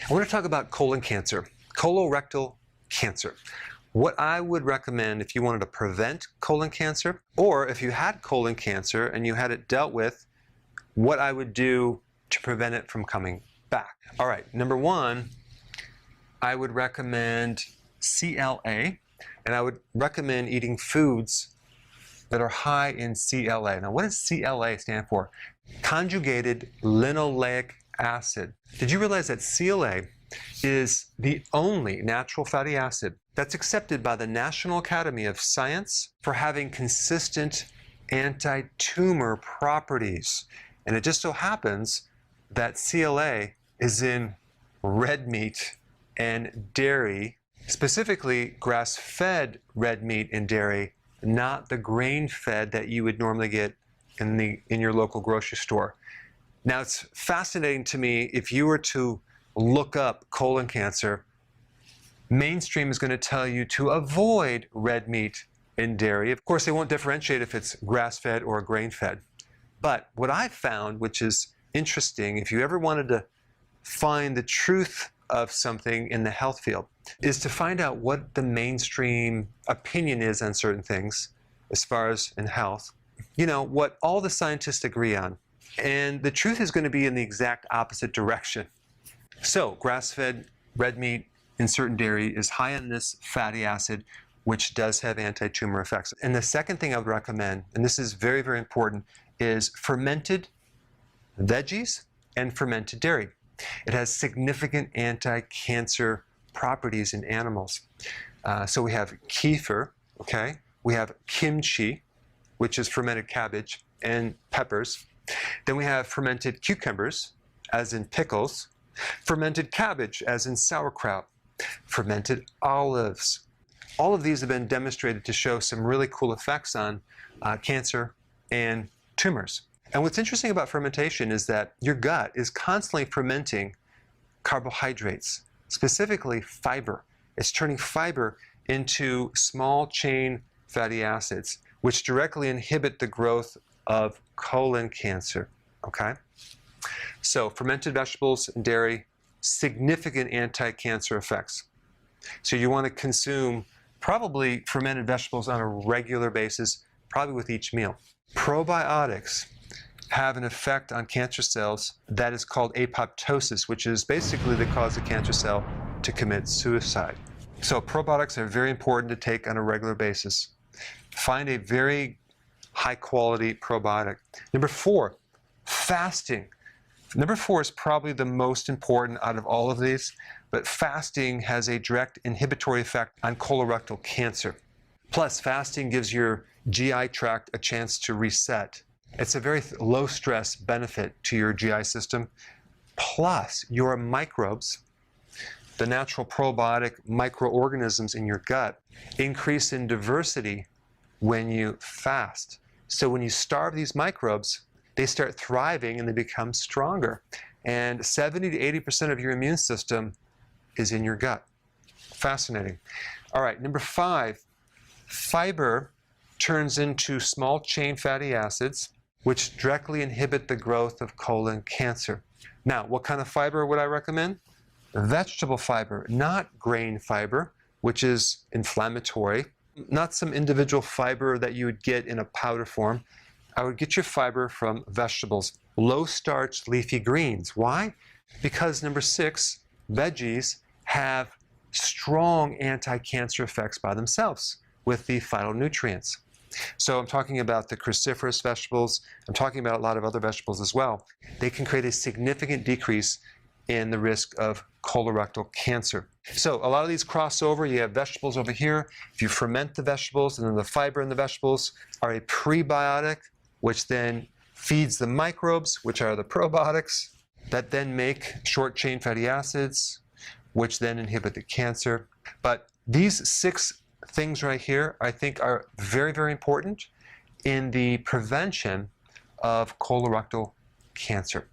I want to talk about colon cancer, colorectal cancer. What I would recommend if you wanted to prevent colon cancer, or if you had colon cancer and you had it dealt with, what I would do to prevent it from coming back. All right, number one, I would recommend CLA, and I would recommend eating foods that are high in CLA. Now, what does CLA stand for? Conjugated linoleic acid. Did you realize that CLA is the only natural fatty acid that's accepted by the National Academy of Science for having consistent anti-tumor properties? And it just so happens that CLA is in red meat and dairy, specifically grass-fed red meat and dairy, not the grain-fed that you would normally get in your local grocery store. Now, it's fascinating to me, if you were to look up colon cancer, mainstream is going to tell you to avoid red meat and dairy. Of course, they won't differentiate if it's grass-fed or grain-fed. But what I've found, which is interesting, if you ever wanted to find the truth of something in the health field, is to find out what the mainstream opinion is on certain things as far as in health. You know, what all the scientists agree on. And the truth is going to be in the exact opposite direction. So, grass-fed red meat in certain dairy is high in this fatty acid, which does have anti-tumor effects. And the second thing I would recommend, and this is very, very important, is fermented veggies and fermented dairy. It has significant anti-cancer properties in animals. So we have kefir, okay? We have kimchi, which is fermented cabbage and peppers. Then we have fermented cucumbers, as in pickles. Fermented cabbage, as in sauerkraut. Fermented olives. All of these have been demonstrated to show some really cool effects on cancer and tumors. And what's interesting about fermentation is that your gut is constantly fermenting carbohydrates, specifically fiber. It's turning fiber into small chain fatty acids, which directly inhibit the growth of colon cancer, okay? So fermented vegetables and dairy, significant anti-cancer effects. So you want to consume probably fermented vegetables on a regular basis, probably with each meal. Probiotics have an effect on cancer cells that is called apoptosis, which is basically the cause of cancer cell to commit suicide. So probiotics are very important to take on a regular basis. Find a very high quality probiotic. Number four, fasting. Number four is probably the most important out of all of these, but fasting has a direct inhibitory effect on colorectal cancer. Plus, fasting gives your GI tract a chance to reset. It's a very low stress benefit to your GI system. Plus, your microbes, the natural probiotic microorganisms in your gut, increase in diversity when you fast. So when you starve these microbes, they start thriving and they become stronger. And 70 to 80% of your immune system is in your gut. Fascinating. All right, number five, fiber turns into small chain fatty acids, which directly inhibit the growth of colon cancer. Now, what kind of fiber would I recommend? Vegetable fiber, not grain fiber, which is inflammatory. Not some individual fiber that you would get in a powder form. I would get your fiber from vegetables, low starch leafy greens. Why? Because number six, veggies have strong anti-cancer effects by themselves with the phytonutrients. So I'm talking about the cruciferous vegetables. I'm talking about a lot of other vegetables as well. They can create a significant decrease in the risk of colorectal cancer. So a lot of these cross over. You have vegetables over here. If you ferment the vegetables, and then the fiber in the vegetables are a prebiotic, which then feeds the microbes, which are the probiotics, that then make short chain fatty acids, which then inhibit the cancer. But these six things right here, I think, are very, very important in the prevention of colorectal cancer.